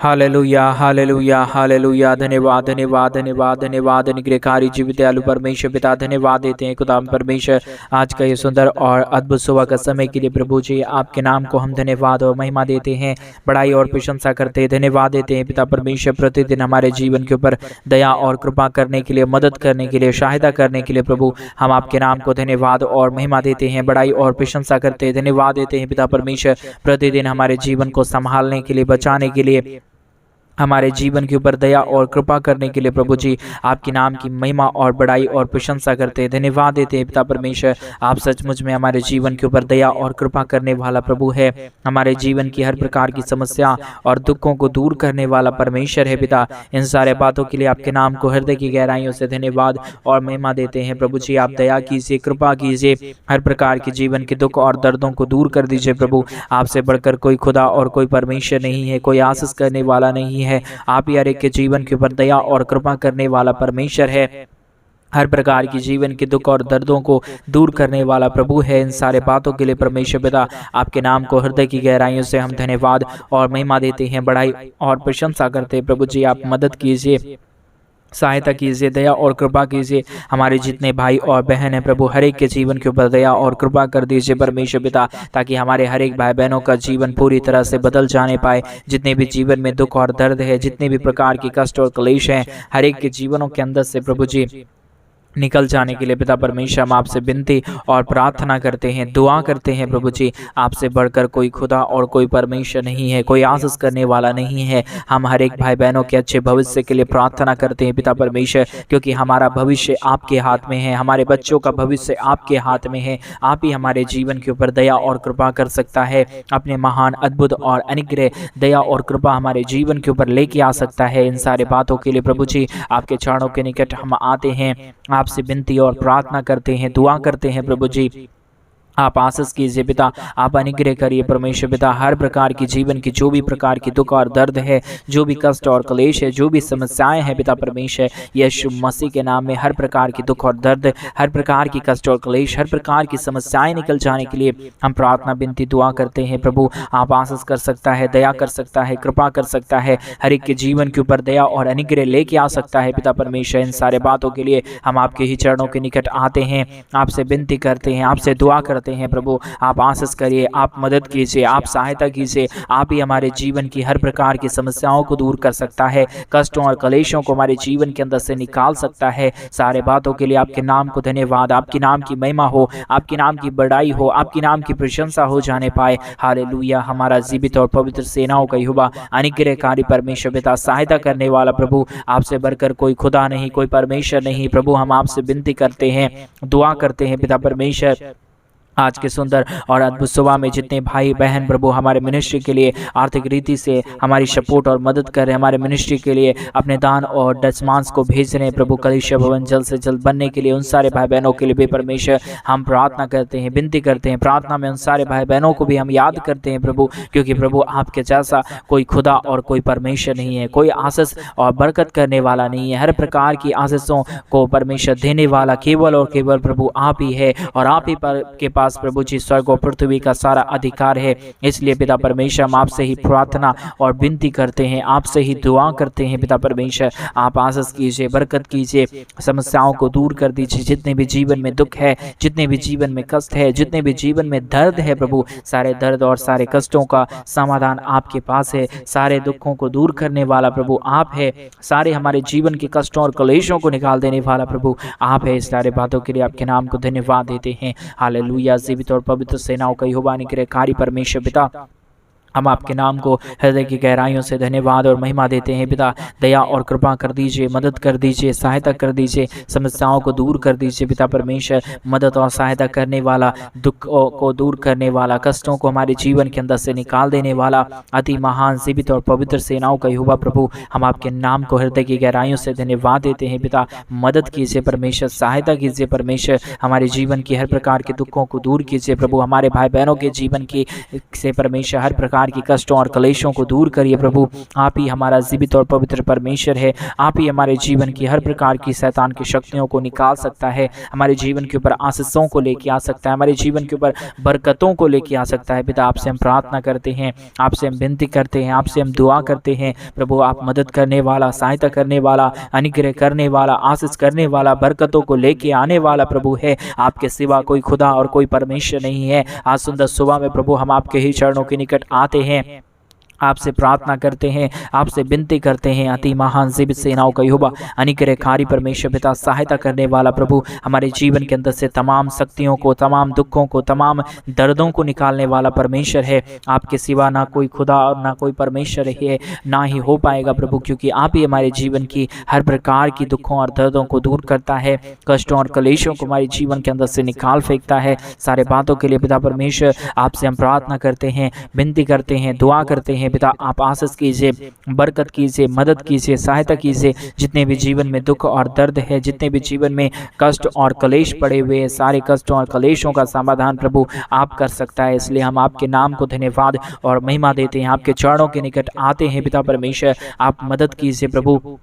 Hallelujah hallelujah hallelujah. धन्यवाद धन्यवाद धन्यवाद धन्यवाद। निग्रहकारी जीवित दयालु परमेश्वर पिता, धन्यवाद देते हैं खुदा परमेश्वर आज का ये सुंदर और अद्भुत सुबह का समय के लिए। प्रभु जी आपके नाम को हम धन्यवाद और महिमा देते हैं, बड़ाई और प्रशंसा करते हैं। धन्यवाद देते हैं पिता परमेश्वर प्रतिदिन हमारे जीवन के ऊपर दया और कृपा करने के लिए, मदद करने के लिए, सहायता करने के लिए। प्रभु हम आपके नाम को धन्यवाद और महिमा देते हैं, बड़ाई और प्रशंसा करते हैं। धन्यवाद देते हैं पिता परमेश्वर प्रतिदिन हमारे जीवन को संभालने के लिए, बचाने के लिए, हमारे जीवन के ऊपर दया और कृपा करने के लिए। प्रभु जी आपके नाम की महिमा और बड़ाई और प्रशंसा करते हैं। धन्यवाद देते हैं पिता परमेश्वर, आप सचमुच में हमारे जीवन के ऊपर दया और कृपा करने वाला प्रभु है। हमारे जीवन की हर प्रकार की समस्या और दुखों को दूर करने वाला परमेश्वर है पिता। इन सारे बातों के लिए आपके नाम को हृदय की गहराइयों से धन्यवाद और महिमा देते हैं। प्रभु जी आप दया कीजिए, कृपा कीजिए, हर प्रकार के जीवन के दुख और दर्दों को दूर कर दीजिए। प्रभु आपसे बढ़कर कोई खुदा और कोई परमेश्वर नहीं है, कोई आशीष करने वाला नहीं है। आप ही हर एक के जीवन के ऊपर दया और कृपा करने वाला परमेश्वर है, हर प्रकार की जीवन के दुख और दर्दों को दूर करने वाला प्रभु है। इन सारे बातों के लिए परमेश्वर पिता आपके नाम को हृदय की गहराइयों से हम धन्यवाद और महिमा देते हैं, बड़ाई और प्रशंसा करते हैं। प्रभु जी आप मदद कीजिए, सहायता कीजिए, दया और कृपा कीजिए। हमारे जितने भाई और बहन हैं प्रभु, हर एक के जीवन के ऊपर दया और कृपा कर दीजिए परमेश्वर पिता, ताकि हमारे हर एक भाई बहनों का जीवन पूरी तरह से बदल जाने पाए। जितने भी जीवन में दुख और दर्द है, जितने भी प्रकार की कष्ट और क्लेश हैं, हर एक के जीवनों के अंदर से प्रभु जी निकल जाने के लिए पिता परमेश्वर हम आपसे विनती और प्रार्थना करते हैं, दुआ करते हैं। प्रभु जी आपसे बढ़कर कोई खुदा और कोई परमेश्वर नहीं है, कोई आशीष करने वाला नहीं है। हम हर एक भाई बहनों के अच्छे भविष्य के लिए प्रार्थना करते हैं पिता परमेश्वर, क्योंकि हमारा भविष्य आपके हाथ में है, हमारे बच्चों का भविष्य आपके हाथ में है। आप ही हमारे जीवन के ऊपर दया और कृपा कर सकता है, अपने महान अद्भुत और अनुग्रह दया और कृपा हमारे जीवन के ऊपर लेके आ सकता है। इन सारे बातों के लिए प्रभु जी आपके चरणों के निकट हम आते हैं, आपसे विनती और प्रार्थना करते हैं, दुआ करते हैं। प्रभु जी आप आशीष कीजिए पिता, आप अनुग्रह करिए परमेश्वर पिता। हर प्रकार की जीवन की जो भी प्रकार की दुख और दर्द है, जो भी कष्ट और क्लेश है, जो भी समस्याएं हैं पिता परमेश्वर, यीशु मसीह के नाम में हर प्रकार की दुख और दर्द, हर प्रकार की कष्ट और क्लेश, हर प्रकार की समस्याएं निकल जाने के लिए हम प्रार्थना विनती दुआ करते हैं। प्रभु आप आशीष कर सकता है, दया कर सकता है, कृपा कर सकता है, हर एक के जीवन के ऊपर दया और अनुग्रह लेके आ सकता है पिता परमेश्वर। इन सारे बातों के लिए हम आपके ही चरणों के निकट आते हैं, आपसे विनती करते हैं, आपसे दुआ करते हैं। प्रभु आप आशीष करिए, आप मदद कीजिए, आप सहायता कीजिए। आप ही हमारे जीवन की हर प्रकार की समस्याओं को दूर कर सकता है, कष्टों और क्लेशों को हमारे जीवन के अंदर से निकाल सकता है। सारे बातों के लिए आपके नाम को धन्यवाद, आपके नाम की महिमा हो, आपके नाम की बड़ाई हो, आपके नाम की प्रशंसा हो जाने पाए। हालेलुया। हमारा जीवित और पवित्र सेनाओं का यहोवा अनुग्रहकारी परमेश्वर पिता, सहायता करने वाला प्रभु, आपसे बढ़कर कोई खुदा नहीं, कोई परमेश्वर नहीं। प्रभु हम आपसे विनती करते हैं, दुआ करते हैं पिता परमेश्वर। आज के सुंदर और अद्भुत सुबह में जितने भाई बहन प्रभु हमारे मिनिस्ट्री के लिए आर्थिक रीति से हमारी सपोर्ट और मदद कर रहे हैं, हमारे मिनिस्ट्री के लिए अपने दान और दशमांश को भेज रहे हैं प्रभु, कलीसिया भवन जल्द से जल्द बनने के लिए, उन सारे भाई बहनों के लिए भी परमेश्वर हम प्रार्थना करते हैं, विनती करते हैं। प्रार्थना में उन सारे भाई बहनों को भी हम याद करते हैं प्रभु, क्योंकि प्रभु आपके जैसा कोई खुदा और कोई परमेश्वर नहीं है, कोई आशीष और बरकत करने वाला नहीं है। हर प्रकार की आशीषों को परमेश्वर देने वाला केवल और केवल प्रभु आप ही है, और आप ही के पास प्रभु जी स्वर्ग और पृथ्वी का सारा अधिकार है। इसलिए पिता परमेश्वर हम आपसे ही प्रार्थना और विनती करते हैं, आपसे ही दुआ करते हैं पिता परमेश्वर। आप आशीष कीजिए, बरकत कीजिए, समस्याओं को दूर कर दीजिए। जितने भी जीवन में दुख है, जितने भी जीवन में कष्ट है, जितने भी जीवन में दर्द है प्रभु, सारे दर्द और सारे कष्टों का समाधान आपके पास है। सारे दुखों को दूर करने वाला प्रभु आप है, सारे हमारे जीवन के कष्टों और क्लेशों को निकाल देने वाला प्रभु आप है। इस सारे बातों के लिए आपके नाम को धन्यवाद देते हैं। हालेलुया। जीवित और पवित्र सेनाओं का यहोवा अनुग्रहकारी परमेश्वर पिता, हम आपके नाम को हृदय की गहराइयों से धन्यवाद और महिमा देते हैं पिता। दया और कृपा कर दीजिए, मदद कर दीजिए, सहायता कर दीजिए, समस्याओं को दूर कर दीजिए पिता परमेश्वर। मदद और सहायता करने वाला, दुख को दूर करने वाला, कष्टों को हमारे जीवन के अंदर से निकाल देने वाला अति महान जीवित और पवित्र सेनाओं का यहोवा प्रभु, हम आपके नाम को हृदय की गहराइयों से धन्यवाद देते हैं पिता। मदद कीजिए परमेश्वर, सहायता कीजिए परमेश्वर, हमारे जीवन की हर प्रकार के दुखों को दूर कीजिए प्रभु। हमारे भाई बहनों के जीवन की से परमेश्वर हर प्रकार प्रकार की कष्टों और क्लेशों को दूर करिए प्रभु। आप ही हमारा जीवित और पवित्र परमेश्वर है। आप ही हमारे जीवन की हर प्रकार की शैतान की शक्तियों को निकाल सकता है, हमारे जीवन के ऊपर आशीषों को लेके आ सकता है, हमारे जीवन के ऊपर बरकतों को लेके आ सकता है। पिता आपसे हम प्रार्थना करते हैं, आपसे हम विनती करते हैं, आपसे हम दुआ करते हैं प्रभु। आप मदद करने वाला, सहायता करने वाला, अनुग्रह करने वाला, आशीष करने वाला, बरकतों को लेके आने वाला प्रभु है। आपके सिवा कोई खुदा और कोई परमेश्वर नहीं है। आज सुंदर सुबह में प्रभु हम आपके ही चरणों के निकट आते हैं, आपसे प्रार्थना करते हैं, आपसे विनती करते हैं। अति महान जीवित सेनाओं का यहोवा अनुग्रहकारी परमेश्वर पिता, सहायता करने वाला प्रभु, हमारे जीवन के अंदर से तमाम शक्तियों को, तमाम दुखों को, तमाम दर्दों को निकालने वाला परमेश्वर है। आपके सिवा ना कोई खुदा और ना कोई परमेश्वर है, ना ही हो पाएगा प्रभु, क्योंकि आप ही हमारे जीवन की हर प्रकार की दुखों और दर्दों को दूर करता है, कष्टों और क्लेशों को हमारे जीवन के अंदर से निकाल फेंकता है। सारे बातों के लिए पिता परमेश्वर आपसे हम प्रार्थना करते हैं, विनती करते हैं, दुआ करते हैं। पिता आप आशीष कीजिए, बरकत कीजिए, मदद कीजिए, सहायता कीजिए। जितने भी जीवन में दुख और दर्द है, जितने भी जीवन में कष्ट और क्लेश पड़े हुए हैं, सारे कष्टों और क्लेशों का समाधान प्रभु आप कर सकता है। इसलिए हम आपके नाम को धन्यवाद और महिमा देते हैं, आपके चरणों के निकट आते हैं। पिता परमेश्वर आप मदद कीजिए प्रभु,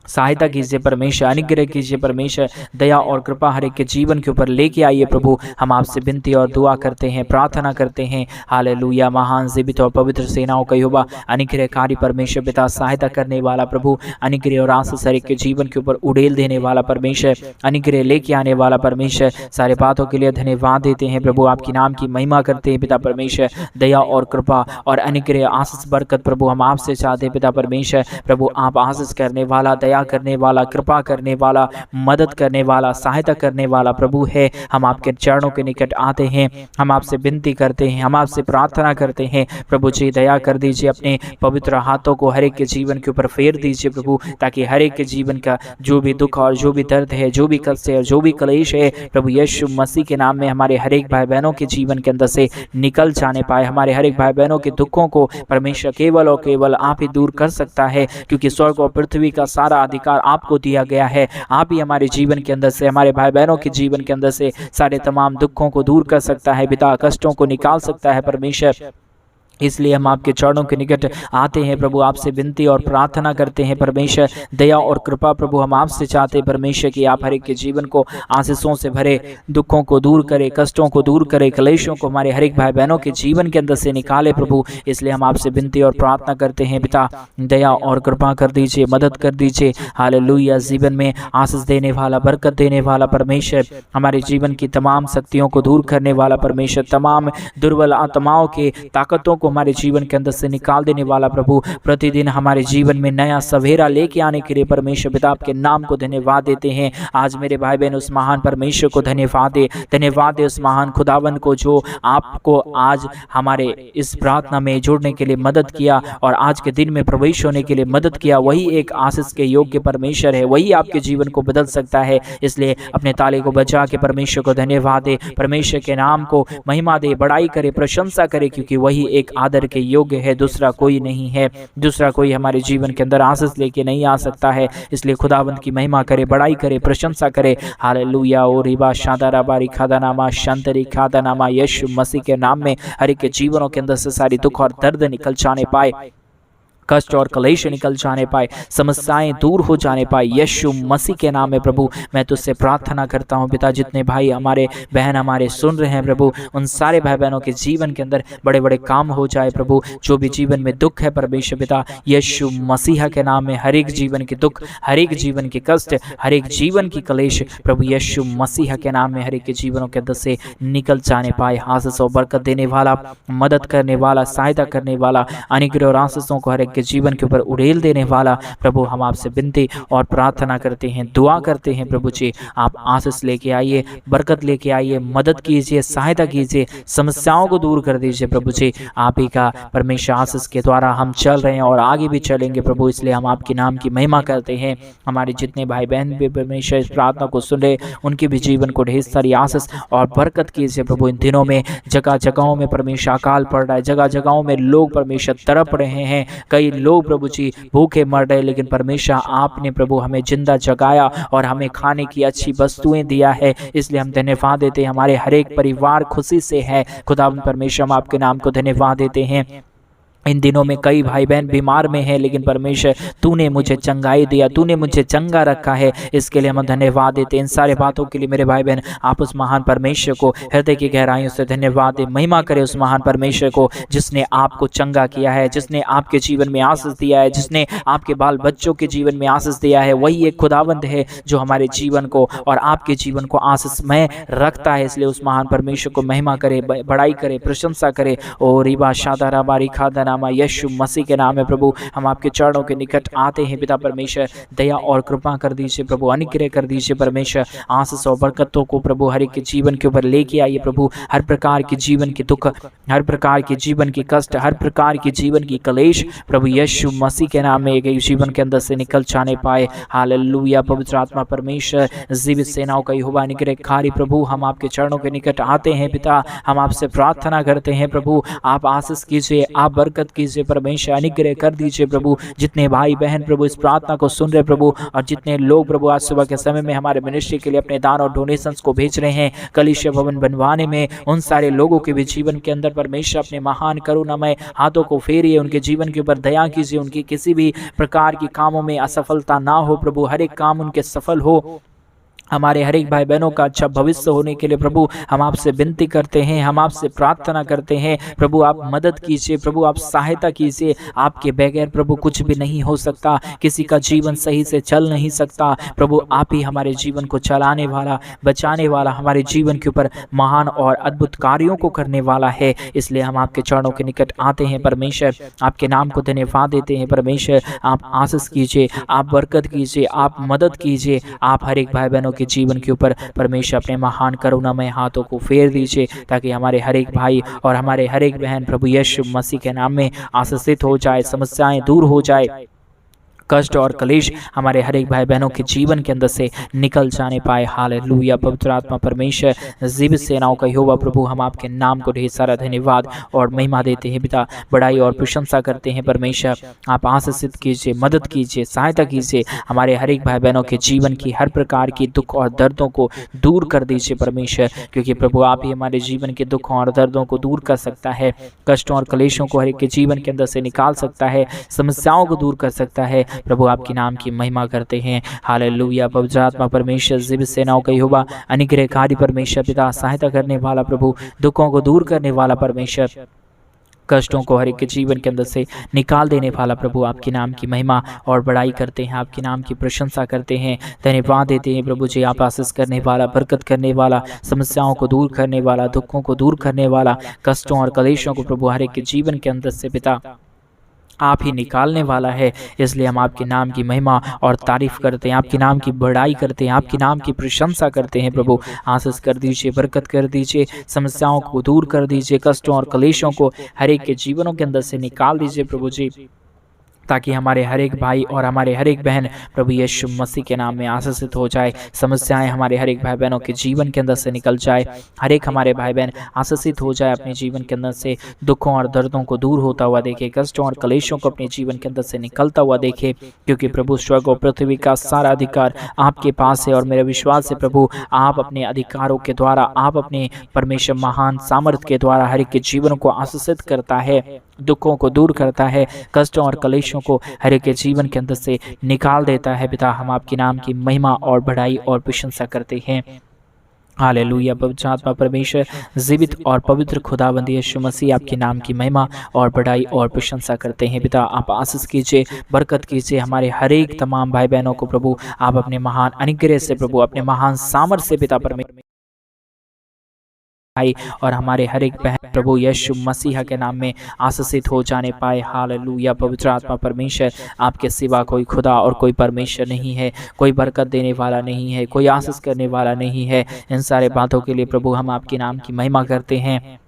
सहायता कीजिए परमेश्वर, अनुग्रह कीजिए परमेश्वर, दया और कृपा हर एक के जीवन के ऊपर लेके आइए प्रभु। हम आपसे विनती और दुआ करते हैं, प्रार्थना करते हैं। हालेलुया। महान जीवित और पवित्र सेनाओं का यहोवा अनुग्रहकारी परमेश्वर पिता, सहायता करने वाला प्रभु, अनुग्रह और आशीष हर एक के जीवन के ऊपर उड़ेल देने वाला परमेश्वर, अनुग्रह लेके आने वाला परमेश्वर, सारे बातों के लिए धन्यवाद देते हैं प्रभु। आपके नाम की महिमा करते हैं पिता परमेश्वर। दया और कृपा और अनुग्रह, आशीष, बरकत प्रभु हम आपसे चाहते हैं पिता परमेश्वर। प्रभु आप आशीष करने वाला, दया करने वाला, कृपा करने वाला, मदद करने वाला, सहायता करने वाला प्रभु है। हम आपके चरणों के निकट आते हैं, हम आपसे विनती करते हैं, हम आपसे प्रार्थना करते हैं प्रभु जी, दया कर दीजिए। अपने पवित्र हाथों को हर एक के जीवन के ऊपर फेर दीजिए प्रभु, ताकि हर एक के जीवन का जो भी दुख और जो भी दर्द है, जो भी कष्ट है, जो भी क्लेश है प्रभु यीशु मसीह के नाम में हमारे हर एक भाई बहनों के जीवन के अंदर से निकल जाने पाए। हमारे हर एक भाई बहनों के दुखों को परमेश्वर केवल और केवल आप ही दूर कर सकता है, क्योंकि स्वर्ग और पृथ्वी का सारा अधिकार आपको दिया गया है। आप ही हमारे जीवन के अंदर से, हमारे भाई बहनों के जीवन के अंदर से सारे तमाम दुखों को दूर कर सकता है पिता, कष्टों को निकाल सकता है परमेश्वर। इसलिए हम आपके चरणों के निकट आते हैं प्रभु, आपसे विनती और प्रार्थना करते हैं परमेश्वर। दया और कृपा प्रभु हम आपसे चाहते हैं परमेश्वर कि आप हर एक के जीवन को आशीषों से भरे, दुखों को दूर करें, कष्टों को दूर करें, क्लेशों को हमारे हर एक भाई बहनों के जीवन के अंदर से निकाले प्रभु। इसलिए हम आपसे विनती और प्रार्थना करते हैं पिता, दया और कृपा कर दीजिए, मदद कर दीजिए। हालेलुया। जीवन में आशीष देने वाला, बरकत देने वाला परमेश्वर, हमारे जीवन की तमाम शक्तियों को दूर करने वाला परमेश्वर, तमाम दुर्बल आत्माओं के ताकतों को हमारे जीवन के अंदर से निकाल देने वाला प्रभु, प्रतिदिन हमारे जीवन में नया सवेरा लेके आने के लिए परमेश्वर पिता आपके नाम को धन्यवाद देते हैं। आज मेरे भाई बहन उस महान परमेश्वर को धन्यवाद दे उस महान खुदावन को जो आपको आज हमारे इस प्रार्थना में जुड़ने के लिए मदद किया और आज के दिन में प्रवेश होने के लिए मदद किया। वही एक आशीष के योग्य परमेश्वर है, वही आपके जीवन को बदल सकता है। इसलिए अपने ताले को बचा के परमेश्वर को धन्यवाद दे, परमेश्वर के नाम को महिमा दे, बड़ाई करे, प्रशंसा करे, क्योंकि वही एक आदर के योग्य है, दूसरा कोई नहीं है। दूसरा कोई हमारे जीवन के अंदर आशीष लेके नहीं आ सकता है। इसलिए खुदावंत की महिमा करे, बड़ाई करे, प्रशंसा करे। हालेलुया। ओ रिबा शादारा बारी खादानामा शांतरी खादानामा, यीशु मसीह के नाम में हर एक के जीवनों के अंदर से सारी दुख और दर्द निकल जाने पाए, कष्ट और क्लेश निकल जाने पाए, समस्याएं दूर हो जाने पाए। यीशु मसीह के नाम में प्रभु मैं तुझसे प्रार्थना करता हूं पिता, जितने भाई हमारे बहन हमारे सुन रहे हैं प्रभु, उन सारे भाई बहनों के जीवन के अंदर बड़े बड़े काम हो जाए प्रभु। जो भी जीवन में दुख है परमेश्वर पिता, यीशु मसीह के नाम में हर एक जीवन के दुख, हर एक जीवन के कष्ट, हर एक जीवन की क्लेश प्रभु यीशु मसीह के नाम में हर एक के जीवनों के अंदर से निकल जाने पाए। आशीष और बरकत देने वाला, मदद करने वाला, सहायता करने वाला, अनुग्रह और आशीषों को हर एक के जीवन के ऊपर उड़ेल देने वाला प्रभु हम आपसे विनती और प्रार्थना करते हैं, दुआ करते हैं प्रभु जी। आप आशीष लेके आइए, बरकत लेके आइए, मदद कीजिए, सहायता कीजिए, समस्याओं को दूर कर दीजिए प्रभु जी। आप ही का परमेश्वर आशीष के द्वारा हम चल रहे हैं और आगे भी चलेंगे प्रभु, इसलिए हम आपके नाम की महिमा करते हैं। हमारे जितने भाई बहन भी परमेश्वर इस प्रार्थना को सुन रहे, उनके भी जीवन को ढेर सारी आशीष और बरकत कीजिए प्रभु। इन दिनों में जगह जगहों में परमेश्वर अकाल पड़ रहा है, जगह जगहों में लोग परमेश्वर तड़प रहे हैं, कई लोग प्रभु जी भूखे मर रहे, लेकिन परमेश्वर आपने प्रभु हमें जिंदा जगाया और हमें खाने की अच्छी वस्तुएं दिया है, इसलिए हम धन्यवाद देते हैं। हमारे हर एक परिवार खुशी से है खुदा परमेश्वर, हम आपके नाम को धन्यवाद देते हैं। इन दिनों में कई भाई बहन बीमार में हैं, लेकिन परमेश्वर तूने मुझे चंगाई दिया, तूने मुझे चंगा रखा है, इसके लिए हम धन्यवाद देते हैं। इन सारे बातों के लिए मेरे भाई बहन आप उस महान परमेश्वर को हृदय की गहराइयों से धन्यवाद दें, महिमा करें उस महान परमेश्वर को जिसने आपको चंगा किया है, जिसने आपके जीवन में आशीष दिया है, जिसने आपके बाल बच्चों के जीवन में आशीष दिया है। वही एक खुदावंद है जो हमारे जीवन को और आपके जीवन को आशीषमय रखता है। इसलिए उस महान परमेश्वर को महिमा करे, बड़ाई करे, प्रशंसा करे। और रिबा शादारा बारी खादा यीशु मसीह के नाम में प्रभु हम आपके चरणों के निकट आते हैं। पिता परमेश्वर दया और कृपा कर दीजिए प्रभु, अनुग्रह कर दीजिए परमेश्वर, आशीष और बरकतों को प्रभु हर एक के जीवन के ऊपर लेके आइए प्रभु। हर प्रकार के जीवन के दुख, हर प्रकार के जीवन के कष्ट, हर प्रकार के जीवन की कलेश प्रभु यीशु मसीह के नाम में एक जीवन के अंदर से निकल जाने पाए। हालेलुया। पवित्र आत्मा परमेश्वर जीवित सेनाओं का यहोवा अनुग्रहकारी प्रभु हम आपके चरणों के निकट आते हैं। पिता हम आपसे प्रार्थना करते हैं प्रभु, आप आशीष कीजिए, आप बरकत कीजिए परमेश्वर, अनुग्रह कर दीजिए प्रभु। जितने भाई बहन प्रभु इस प्रार्थना को सुन रहे प्रभु, और जितने लोग प्रभु आज सुबह के समय में हमारे मिनिस्ट्री के लिए अपने दान और डोनेशंस को भेज रहे हैं कलीसिया भवन बनवाने में, उन सारे लोगों के भी जीवन के अंदर परमेश्वर अपने महान करुणामय हाथों को फेरिए, उनके जीवन के ऊपर दया कीजिए, उनकी किसी भी प्रकार की कामों में असफलता ना हो प्रभु, हर एक काम उनके सफल हो। हमारे हर एक भाई बहनों का अच्छा भविष्य होने के लिए प्रभु हम आपसे विनती करते हैं, हम आपसे प्रार्थना करते हैं प्रभु, आप मदद कीजिए प्रभु, आप सहायता कीजिए। आपके बगैर प्रभु कुछ भी नहीं हो सकता, किसी का जीवन सही से चल नहीं सकता प्रभु। आप ही हमारे जीवन को चलाने वाला, बचाने वाला, हमारे जीवन के ऊपर महान और अद्भुत कार्यों को करने वाला है। इसलिए हम आपके चरणों के निकट आते हैं परमेश्वर, आपके नाम को धन्यवाद देते हैं परमेश्वर। आप आशीष कीजिए, आप बरकत कीजिए, आप मदद कीजिए, आप हर एक भाई बहनों के जीवन के ऊपर परमेश्वर अपने महान करुणामय हाथों को फेर दीजिए, ताकि हमारे हर एक भाई और हमारे हर एक बहन प्रभु यीशु मसीह के नाम में आशीषित हो जाए, समस्याएं दूर हो जाए, कष्ट और कलेश हमारे हर एक भाई बहनों के जीवन के अंदर से निकल जाने पाए। हालेलुया। पवित्र आत्मा परमेश्वर जीवित सेनाओं का यहोवा प्रभु हम आपके नाम को ढेर सारा धन्यवाद और महिमा देते हैं पिता, बड़ाई और प्रशंसा करते हैं परमेश्वर। आप आशीषित कीजिए, मदद कीजिए, सहायता कीजिए, हमारे हर एक भाई बहनों के जीवन की हर प्रकार की दुख और दर्दों को दूर कर दीजिए परमेश्वर, क्योंकि प्रभु आप ही हमारे जीवन के दुखों और दर्दों को दूर कर सकता है, कष्टों और कलेशों को हर एक के जीवन के अंदर से निकाल सकता है, समस्याओं को दूर कर सकता है प्रभु। आपके नाम की महिमा करते हैं। हालेलुया। पवित्र आत्मा परमेश्वर जीवित सेनाओं का यहोवा अनुग्रहकारी परमेश्वर पिता, सहायता करने वाला प्रभु, दुखों को दूर करने वाला परमेश्वर, कष्टों को हर एक के जीवन के अंदर से निकाल देने वाला प्रभु, आपके नाम की महिमा और बड़ाई करते हैं, आपके नाम की प्रशंसा करते हैं, धन्यवाद देते हैं प्रभु जी। आप आशीष करने वाला, बरकत करने वाला, समस्याओं को दूर करने वाला, दुखों को दूर करने वाला, कष्टों और कलेशों को प्रभु हर एक के जीवन के अंदर से पिता आप ही निकालने वाला है। इसलिए हम आपके नाम की महिमा और तारीफ करते हैं, आपके नाम की बड़ाई करते हैं, आपके नाम की प्रशंसा करते हैं प्रभु। आशीष कर दीजिए, बरकत कर दीजिए, समस्याओं को दूर कर दीजिए, कष्टों और कलेशों को हर एक के जीवनों के अंदर से निकाल दीजिए प्रभु जी, ताकि हमारे हर एक भाई और हमारे हर एक बहन प्रभु यीशु मसीह के नाम में आशीषित हो जाए। समस्याएं हमारे हर एक भाई बहनों के जीवन के अंदर से निकल जाए, हर एक हमारे भाई बहन आशीषित हो जाए, अपने जीवन के अंदर से दुखों और दर्दों को दूर होता हुआ देखे, कष्टों और कलेशों को अपने जीवन के अंदर से निकलता हुआ देखे, क्योंकि प्रभु स्वर्ग और पृथ्वी का सारा अधिकार आपके पास है। और मेरा विश्वास है प्रभु आप अपने अधिकारों के द्वारा, आप अपने परमेश्वर महान सामर्थ्य के द्वारा हर एक के जीवन को आशीषित करता है, दुखों को दूर करता है, कष्टों और कलेशों को हर एक के जीवन के अंदर से निकाल देता है। पिता हम आपके नाम की महिमा और बड़ाई और प्रशंसा करते हैं। हालेलुया। पवित्र आत्मा परमेश्वर जीवित और पवित्र खुदावंद यीशु मसीह आपके नाम की महिमा और बड़ाई और प्रशंसा करते हैं। पिता आप आशीष कीजिए, बरकत कीजिए हमारे हर एक तमाम भाई बहनों को प्रभु, आप अपने महान अनुग्रह से प्रभु, अपने महान सामर्थ्य से पिता परमेश्वर भाई और हमारे हर एक बहन प्रभु यीशु मसीह के नाम में आशीषित हो जाने पाए। हालेलुया। पवित्र आत्मा परमेश्वर आपके सिवा कोई खुदा और कोई परमेश्वर नहीं है, कोई बरकत देने वाला नहीं है, कोई आशीष करने वाला नहीं है। इन सारे बातों के लिए प्रभु हम आपके नाम की महिमा करते हैं,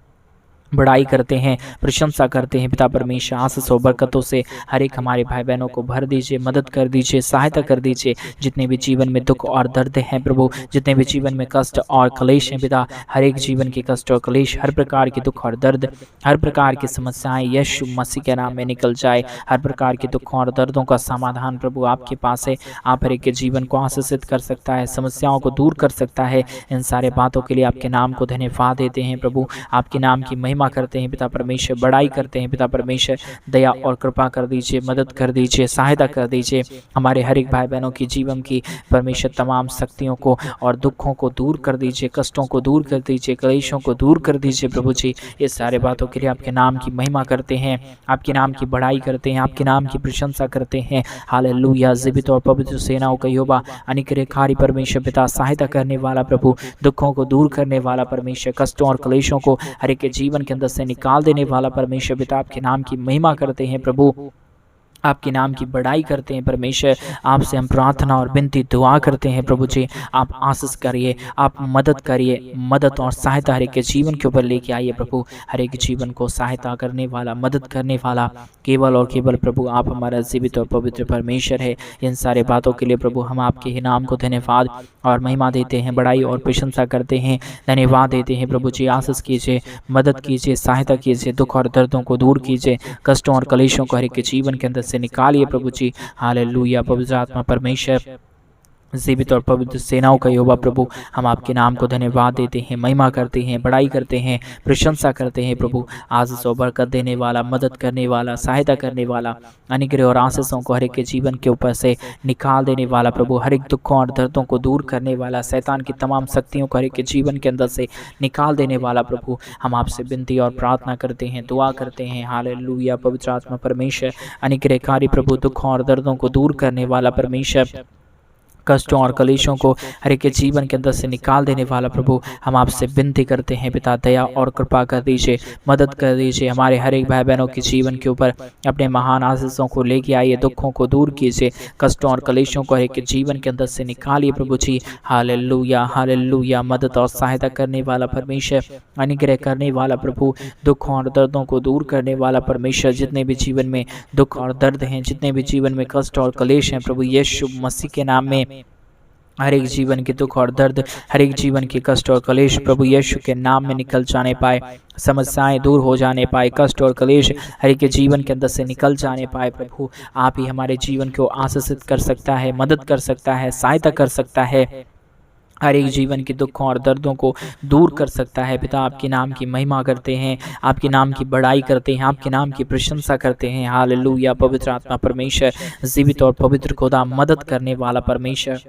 बड़ाई करते हैं, प्रशंसा करते हैं। पिता परमेश्वर आशीष और बरकतों से हर एक हमारे भाई बहनों को भर दीजिए, मदद कर दीजिए, सहायता कर दीजिए। जितने भी जीवन में दुख और दर्द हैं प्रभु, जितने भी जीवन में कष्ट और क्लेश हैं पिता, हर एक जीवन के कष्ट और क्लेश, हर प्रकार के दुख और दर्द, हर प्रकार की समस्याएं यीशु मसीह के नाम में निकल जाए। हर प्रकार के दुखों और दर्दों का समाधान प्रभु आपके पास है। आप हर एक के जीवन को आशीषित कर सकता है, समस्याओं को दूर कर सकता है। इन सारे बातों के लिए आपके नाम को धन्यवाद देते हैं प्रभु, आपके नाम की महिमा करते हैं पिता परमेश्वर, बड़ाई करते हैं पिता परमेश्वर। दया और कृपा कर दीजिए, मदद कर दीजिए, सहायता कर दीजिए। हमारे हर एक भाई बहनों की जीवन की परमेश्वर तमाम शक्तियों को और दुखों को दूर कर दीजिए, कष्टों को दूर कर दीजिए, क्लेशों को दूर कर दीजिए प्रभु जी। ये सारे बातों के लिए आपके नाम की महिमा करते हैं, आपके नाम की बड़ाई करते हैं, आपके नाम की प्रशंसा करते हैं। हालेलुया। जीवित और पवित्र सेनाओं का यहोवा, अनिक्रयकारी परमेश्वर पिता, सहायता करने वाला प्रभु, दुखों को दूर करने वाला परमेश्वर, कष्टों और क्लेशों को हर एक के जीवन के अंदर से निकाल देने वाला परमेश्वर पिता, आपके नाम की महिमा करते हैं प्रभु, आपके नाम की बड़ाई करते हैं परमेश्वर। आपसे हम प्रार्थना और विनती दुआ करते हैं प्रभु जी, आप आशीष करिए, आप मदद करिए, मदद और सहायता हर एक के जीवन के ऊपर लेके आइए प्रभु। हर एक जीवन को सहायता करने वाला, मदद करने वाला केवल और केवल प्रभु आप हमारा जीवित और पवित्र परमेश्वर है। इन सारे बातों के लिए प्रभु हम आपके ही नाम को धन्यवाद और महिमा देते हैं, बड़ाई और प्रशंसा करते हैं, धन्यवाद देते हैं प्रभु जी। आशीष कीजिए, मदद कीजिए, सहायता कीजिए, दुख और दर्दों को दूर कीजिए, कष्टों और क्लेशों को हर एक के जीवन के अंदर से निकालिए प्रभु जी। हालेलुया। पवित्र आत्मा परमेश्वर, जीवित और पवित्र सेनाओं का यहोवा प्रभु, हम आपके नाम को धन्यवाद देते हैं, महिमा करते हैं, बड़ाई करते हैं, प्रशंसा करते हैं प्रभु। आशीष और बरकत देने वाला, मदद करने वाला, सहायता करने वाला, अनुग्रह और आशीषों को हर एक के जीवन के ऊपर से निकाल देने वाला प्रभु, हर एक दुखों और दर्दों को दूर करने वाला, शैतान की तमाम शक्तियों को हर एक के जीवन के अंदर से निकाल देने वाला प्रभु, हम आपसे विनती और प्रार्थना करते हैं, दुआ करते हैं। हालेलुया। पवित्र आत्मा परमेश्वर, अनुग्रहकारी प्रभु, दुखों और दर्दों को दूर करने वाला परमेश्वर, कष्टों और कलेशों को हर एक के जीवन के अंदर से निकाल देने वाला प्रभु, हम आपसे विनती करते हैं पिता, दया और कृपा कर दीजिए, मदद कर दीजिए। हमारे हर एक भाई बहनों के जीवन के ऊपर अपने महान आशीषों को लेके आइए, दुखों को दूर कीजिए, कष्टों और कलेशों को हर एक के जीवन के अंदर से निकालिए प्रभु जी। Hallelujah, hallelujah. मदद और सहायता करने वाला परमेश्वर, अनुग्रह करने वाला प्रभु, दुखों और दर्दों को दूर करने वाला परमेश्वर, जितने भी जीवन में दुख और दर्द हैं, जितने भी जीवन में कष्ट और कलेश हैं प्रभु यीशु मसीह के नाम में, हर एक जीवन के दुख और दर्द, हर एक जीवन के कष्ट और कलेश प्रभु यीशु के नाम में निकल जाने पाए, समस्याएं दूर हो जाने पाए, कष्ट और कलेश हर एक के जीवन के अंदर से निकल जाने पाए प्रभु। आप ही हमारे जीवन को आशीषित कर सकता है, मदद कर सकता है, सहायता कर सकता है, हर एक जीवन के दुखों और दर्दों को दूर कर सकता है पिता। आपके नाम की महिमा करते हैं, आपके नाम की बड़ाई करते हैं, आपके नाम की प्रशंसा करते हैं। हालेलुया। पवित्र आत्मा परमेश्वर, जीवित और पवित्र खुदा, मदद करने वाला परमेश्वर,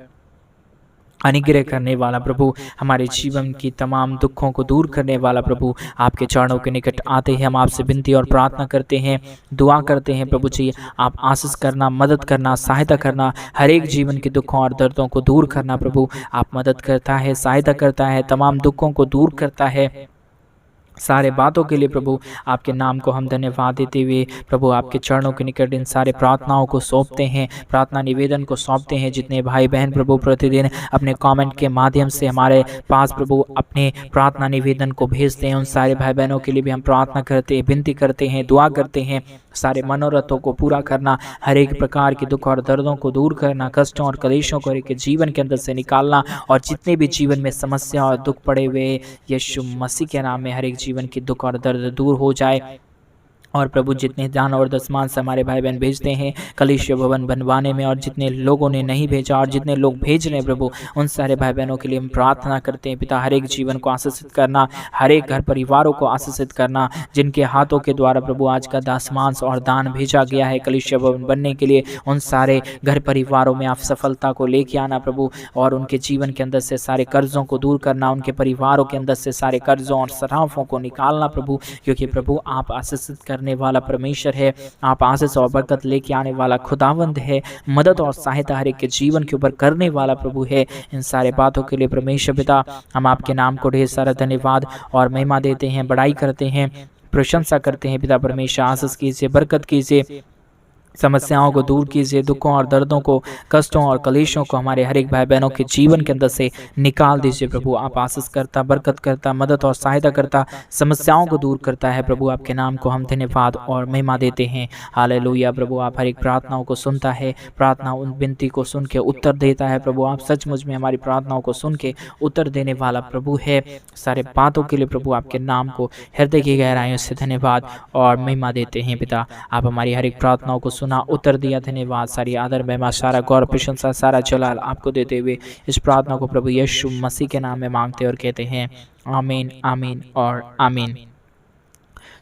अनुग्रह करने वाला प्रभु, हमारे जीवन की तमाम दुखों को दूर करने वाला प्रभु, आपके चरणों के निकट आते हैं, हम आपसे विनती और प्रार्थना करते हैं, दुआ करते हैं प्रभु जी। आप आशीष करना, मदद करना, सहायता करना, हर एक जीवन के दुखों और दर्दों को दूर करना प्रभु। आप मदद करता है, सहायता करता है, तमाम दुखों को दूर करता है। सारे बातों के लिए प्रभु आपके नाम को हम धन्यवाद देते हुए प्रभु आपके चरणों के निकट इन सारे प्रार्थनाओं को सौंपते हैं, प्रार्थना निवेदन को सौंपते हैं। जितने भाई बहन प्रभु प्रतिदिन अपने कमेंट के माध्यम से हमारे पास प्रभु अपने प्रार्थना निवेदन को भेजते हैं, उन सारे भाई बहनों के लिए भी हम प्रार्थना करते हैं, विनती करते हैं, दुआ करते हैं। सारे मनोरथों को पूरा करना, हर एक प्रकार के दुख और दर्दों को दूर करना, कष्टों और कलेशों को एक जीवन के अंदर से निकालना, और जितने भी जीवन में समस्या और दुख पड़े हुए यीशु मसीह के नाम में हर एक जीवन की दुख और दर्द दूर हो जाए। और प्रभु जितने दान और दशमान से हमारे भाई बहन भेजते हैं कलीसिया भवन बनवाने में, और जितने लोगों ने नहीं भेजा और जितने लोग भेज रहे हैं प्रभु, उन सारे भाई बहनों के लिए हम प्रार्थना करते हैं पिता, हर एक जीवन को आशीषित करना, हर एक घर परिवारों को आशीषित करना, जिनके हाथों के द्वारा प्रभु आज का दशमांश और दान भेजा गया है कलीसिया भवन बनने के लिए, उन सारे घर परिवारों में आप सफलता को लेके आना प्रभु, और उनके जीवन के अंदर से सारे कर्जों को दूर करना, उनके परिवारों के अंदर से सारे कर्जों और सराफों को निकालना प्रभु, क्योंकि प्रभु आप आशीषित करने वाला परमेश्वर है, आप आशीष और बरकत लेके आने वाला खुदावंद है, मदद और सहायता हर एक के जीवन के ऊपर करने वाला प्रभु है। इन सारे बातों के लिए परमेश्वर पिता हम आपके नाम को ढेर सारा धन्यवाद और महिमा देते हैं, बड़ाई करते हैं, प्रशंसा करते हैं पिता परमेश्वर। आशीष कीजिए, बरकत कीजिए, समस्याओं को दूर कीजिए, दुखों और दर्दों को, कष्टों और कलेशों को हमारे हर एक भाई बहनों के जीवन के अंदर से निकाल दीजिए प्रभु। आप आशीष करता, बरकत करता, मदद और सहायता करता, समस्याओं को दूर करता है प्रभु। आपके नाम को हम धन्यवाद और महिमा देते हैं। हालेलुया। प्रभु आप हर एक प्रार्थनाओं को सुनता है, प्रार्थना उन विनती को सुन के उत्तर देता है प्रभु। आप सचमुच में हमारी प्रार्थनाओं को सुन के उत्तर देने वाला प्रभु है। सारे बातों के लिए प्रभु आपके नाम को हृदय की गहराइयों से धन्यवाद और महिमा देते हैं पिता। आप हमारी हर एक प्रार्थनाओं को सुना, उत्तर दिया, धन्यवाद। सारी आदर महिमा, सारा गौरव, प्रशंसा, सारा जलाल आपको देते हुए इस प्रार्थना को प्रभु यीशु मसीह के नाम में मांगते और कहते हैं आमीन, आमीन और आमीन।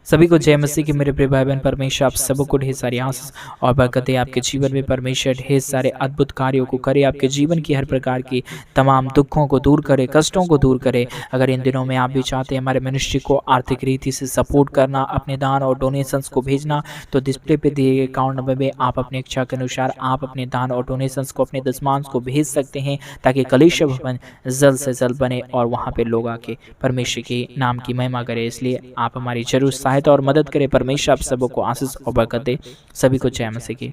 सभी को जय मसीह की मेरे प्रिय भाई बहन। परमेश्वर आप सबको ढेर सारी आशीष और बरकतें आपके जीवन में परमेश्वर ढेर सारे अद्भुत कार्यों को करे, आपके जीवन की हर प्रकार की तमाम दुखों को दूर करे, कष्टों को दूर करे। अगर इन दिनों में आप भी चाहते हैं हमारे मिनिस्ट्री को आर्थिक रीति से सपोर्ट करना, अपने दान और डोनेशंस को भेजना, तो डिस्प्ले पे दिए गए अकाउंट नंबर में आप अपनी इच्छा के अनुसार आप अपने दान और डोनेशंस को, अपने दशमांश को भेज सकते हैं, ताकि कलीसिया भवन जल्द से जल्द बने और वहाँ पे लोग आके परमेश्वर के नाम की महिमा करें। इसलिए आप हमारी जरूर सहायता और मदद करें। परमेश्वर आप सबको आशीष और बरकत दे। सभी को जय मसीह की।